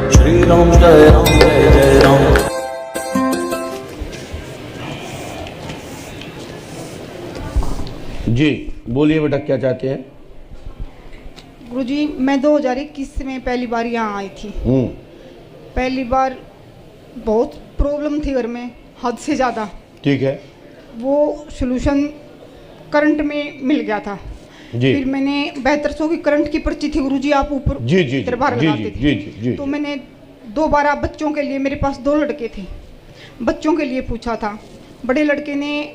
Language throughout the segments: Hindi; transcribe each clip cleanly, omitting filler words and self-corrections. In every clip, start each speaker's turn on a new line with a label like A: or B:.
A: श्री राम जय जय राम।
B: जी बोलिए बेटा, क्या चाहते हैं?
C: गुरुजी, मैं 2021 में पहली बार यहाँ आई थी। पहली बार बहुत प्रॉब्लम थी घर में, हद से ज़्यादा।
B: ठीक है।
C: वो सलूशन करंट में मिल गया था।
B: जी।
C: फिर मैंने 7200 की करंट की पर्ची थी गुरुजी, आप ऊपर
B: जी जी
C: दरबार लगाते थे।
B: जी जी जी।
C: तो मैंने दोबारा बच्चों के लिए, मेरे पास 2 लड़के थे, बच्चों के लिए पूछा था। बड़े लड़के ने,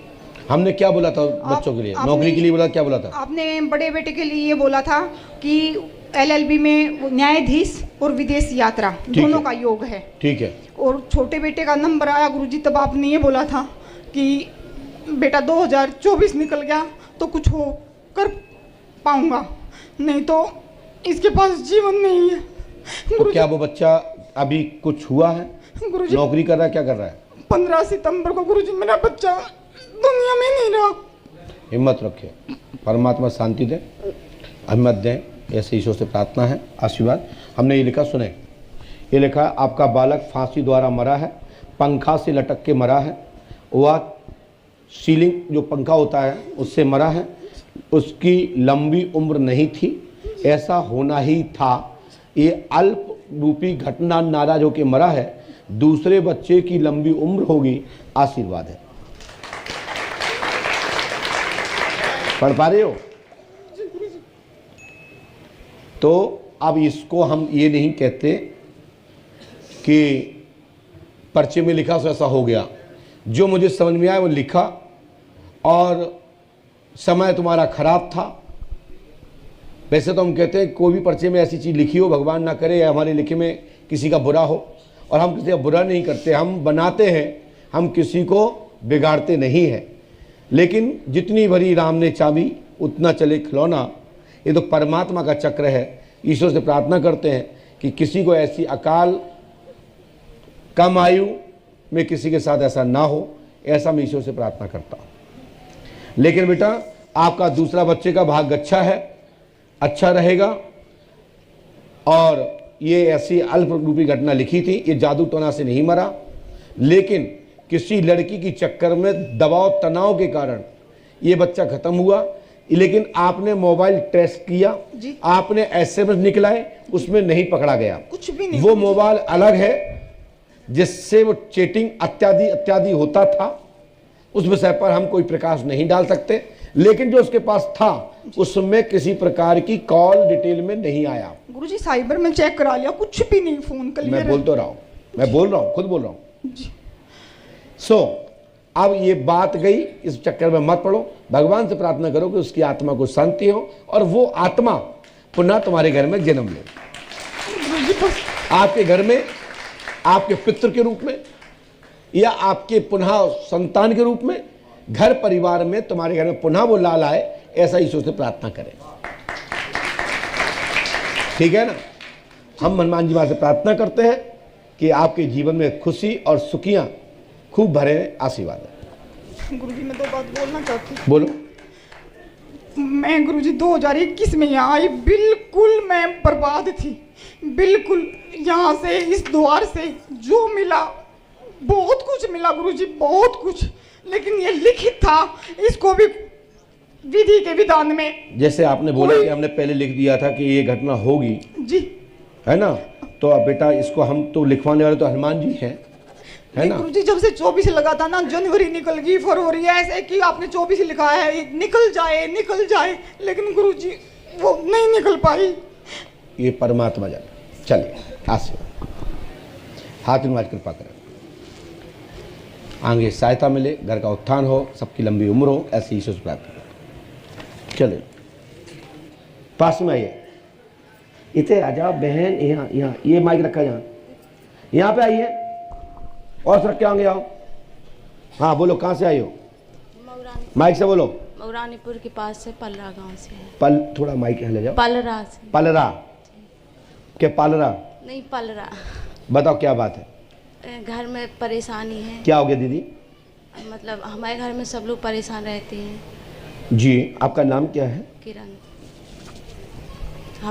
B: हमने क्या बोला था बच्चों के लिए? नौकरी के लिए बोला, क्या बोला था
C: आपने? बड़े बेटे के लिए ये बोला था कि LLB में न्यायाधीश और विदेश यात्रा दोनों का योग है।
B: ठीक है।
C: और छोटे बेटे का नंबर आया गुरुजी, तब आपने ये बोला था कि बेटा 2024 निकल गया तो कुछ हो कर पाऊंगा, नहीं तो इसके पास जीवन नहीं है।
B: तो क्या वो बच्चा अभी कुछ हुआ है?
C: गुरुजी
B: नौकरी कर रहा है, क्या कर रहा है?
C: 15 सितंबर को गुरुजी मेरा बच्चा दुनिया में नहीं रहा।
B: हिम्मत रखे, परमात्मा शांति दे, हिम्मत दें, ऐसे ईश्वर से प्रार्थना है, आशीर्वाद। हमने ये लिखा, सुने, ये लिखा, आपका बालक फांसी द्वारा मरा है, पंखा से लटक के मरा है, वह सीलिंग जो पंखा होता है उससे मरा है, उसकी लंबी उम्र नहीं थी, ऐसा होना ही था। ये अल्प रूपी घटना नाराज होकर मरा है, दूसरे बच्चे की लंबी उम्र होगी, आशीर्वाद है। पढ़ पा रहे हो? तो अब इसको हम ये नहीं कहते कि पर्चे में लिखा सो ऐसा हो गया। जो मुझे समझ में आया वो लिखा, और समय तुम्हारा खराब था। वैसे तो हम कहते हैं कोई भी पर्चे में ऐसी चीज़ लिखी हो, भगवान ना करे हमारे लिखे में किसी का बुरा हो, और हम किसी का बुरा नहीं करते, हम बनाते हैं, हम किसी को बिगाड़ते नहीं हैं। लेकिन जितनी भरी राम ने चाबी उतना चले खिलौना, ये तो परमात्मा का चक्र है। ईश्वर से प्रार्थना करते हैं कि किसी को ऐसी अकाल, कम आयु में किसी के साथ ऐसा ना हो, ऐसा मैं ईश्वर से प्रार्थना करता हूँ। लेकिन बेटा, आपका दूसरा बच्चे का भाग्य अच्छा है, अच्छा रहेगा। और ये ऐसी अल्प रूपी घटना लिखी थी, ये जादू टोना से नहीं मरा, लेकिन किसी लड़की की चक्कर में दबाव तनाव के कारण ये बच्चा खत्म हुआ। लेकिन आपने मोबाइल टेस्ट किया, आपने SMS निकलाए, उसमें नहीं पकड़ा गया,
C: कुछ भी नहीं।
B: वो मोबाइल अलग है जिससे वो चैटिंग इत्यादि इत्यादि होता था। उस विषय पर हम कोई प्रकाश नहीं डाल सकते, लेकिन जो उसके पास था उसमें किसी प्रकार की कॉल डिटेल में नहीं आया।
C: गुरुजी साइबर में चेक करा लिया, कुछ भी नहीं, फोन क्लियर है।
B: मैं बोल तो रहा हूँ, मैं बोल रहा हूँ, खुद बोल रहा हूँ। सो अब ये बात गई, इस चक्कर में मत पड़ो, भगवान से प्रार्थना करो कि उसकी आत्मा को शांति हो और वो आत्मा पुनः तुम्हारे घर में जन्म ले, आपके घर में, आपके पितृ के रूप में या आपके पुनः संतान के रूप में, घर परिवार में तुम्हारे घर में पुनः वो लाल आए, ऐसा ईश्वर से प्रार्थना करें। ठीक है ना? हम हनुमान जी महाराज से प्रार्थना करते हैं कि आपके जीवन में खुशी और सुखियां खूब भरे, आशीर्वाद है।
C: गुरुजी मैं 2 बात बोलना चाहती हूँ।
B: बोलो।
C: मैं गुरुजी 2021 में यहाँ आई, बिल्कुल मैं बर्बाद थी, बिल्कुल। यहाँ से, इस द्वार से जो मिला, बहुत कुछ मिला गुरुजी, बहुत कुछ, लेकिन ये लिखित था, इसको भी विधि के विधान में,
B: जैसे आपने बोला कि हमने पहले लिख दिया था कि ये घटना होगी
C: जी,
B: है ना? तो अब बेटा इसको हम तो लिखवाने वाले तो हनुमान जी हैं, है ना?
C: गुरुजी जब से 24 लगा था ना, जनवरी निकल गई, फरवरी, ऐसे कि आपने 24 लिखा है, निकल जाए, लेकिन गुरुजी वो नहीं निकल पाई।
B: ये परमात्मा जाने। चलिए, आशीर्वाद, हाथ नमाज कृपा करें, आगे सहायता मिले, घर का उत्थान हो, सबकी लंबी उम्र हो, ऐसी ईश्वर से प्रार्थना करें। चलिए पास में आइए, इतने आ जाओ बहन, यहाँ ये माइक रखा, यहाँ पे आइए, और सर क्या होंगे, आओ। हाँ बोलो, कहाँ से आई हो? माइक से बोलो।
D: मौरानीपुर के पास से, पलरा गांव से है।
B: पल, थोड़ा माइक यहाँ ले जाओ।
D: पलरा से।
B: पलरा के पालरा
D: नहीं, पलरा।
B: बताओ क्या बात है?
D: घर में परेशानी है।
B: क्या हो गया दीदी?
D: मतलब हमारे घर में सब लोग परेशान रहते हैं।
B: जी, आपका नाम क्या है?
D: किरण।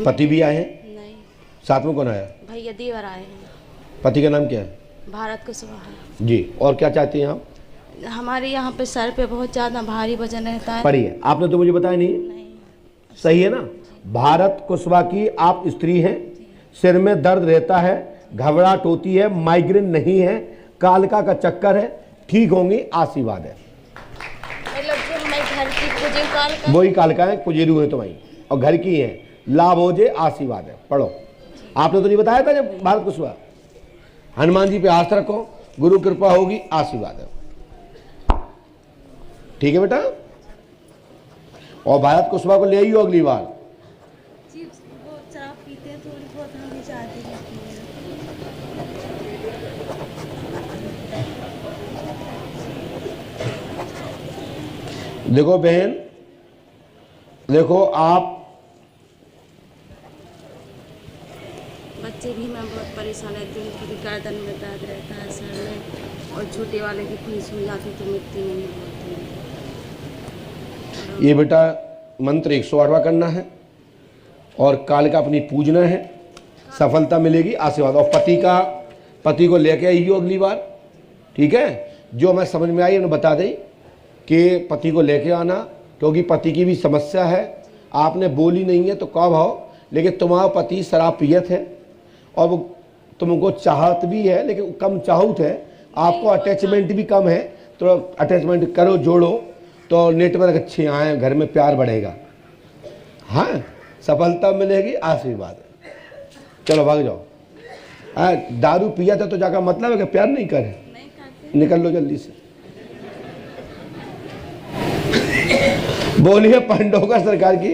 B: पति भी आए हैं?
D: नहीं।
B: साथ में कौन आया?
D: भैया देवर आए हैं।
B: पति का नाम क्या है?
D: भारत कुशवाहा।
B: जी, और क्या चाहती हैं आप?
D: हमारे यहाँ पे सर पे बहुत ज़्यादा भारी वजन रहता है।
B: पढ़िए, आपने तो मुझे बताया नहीं।
D: नहीं।
B: सही है ना? भारत कुशवाहा की आप स्त्री हैं, सिर में दर्द रहता है, घबराहट होती है, माइग्रेन नहीं है, कालका का चक्कर है, ठीक होंगी, आशीर्वाद है।
D: मतलब जो हमारे घर की पूजे काल
B: वही कालका है, कुजेरू है तुम्हारी और घर की है, लाभ हो जे, आशीर्वाद है। पढ़ो। आपने तो नहीं बताया था जब भारत कुशवाहा? हनुमान जी पे आस्था रखो, गुरु कृपा होगी, आशीर्वाद है। ठीक है बेटा? और भारत कुशवाहा को ले आइयो अगली बार।
D: जी, वो शराब पीते हैं, थोड़ी बहुत हम भी चाहते रहती हैं।
B: देखो बहन, देखो आप,
D: बच्चे भी मैं बहुत परेशान रहती हूँ, कभी गर्दन में दर्द रहता है, सर में, और छोटे वाले की फीस हो जाती तो मिट्टी में नहीं होती है।
B: ये बेटा मंत्र 108वां करना है और काल का अपनी पूजना है, सफलता मिलेगी, आशीर्वाद। और पति को लेके आइयो अगली बार। ठीक है? जो हमें समझ में आई उन्हें बता दें कि पति को लेके आना, क्योंकि पति की भी समस्या है। आपने बोली नहीं है तो का भाव, लेकिन तुम्हारा पति शराब पियत है और वो तुमको चाहत भी है, लेकिन कम चाहत है, आपको अटैचमेंट भी कम है। तो अटैचमेंट करो, जोड़ो तो नेटवर्क अच्छे आए, घर में प्यार बढ़ेगा। हाँ, सफलता मिलेगी, आशीर्वाद है। चलो भाग जाओ। दारू पिया था तो जाकर मतलब है कि प्यार नहीं करे? निकल लो जल्दी से। बोलिए पांडवकर सरकार की।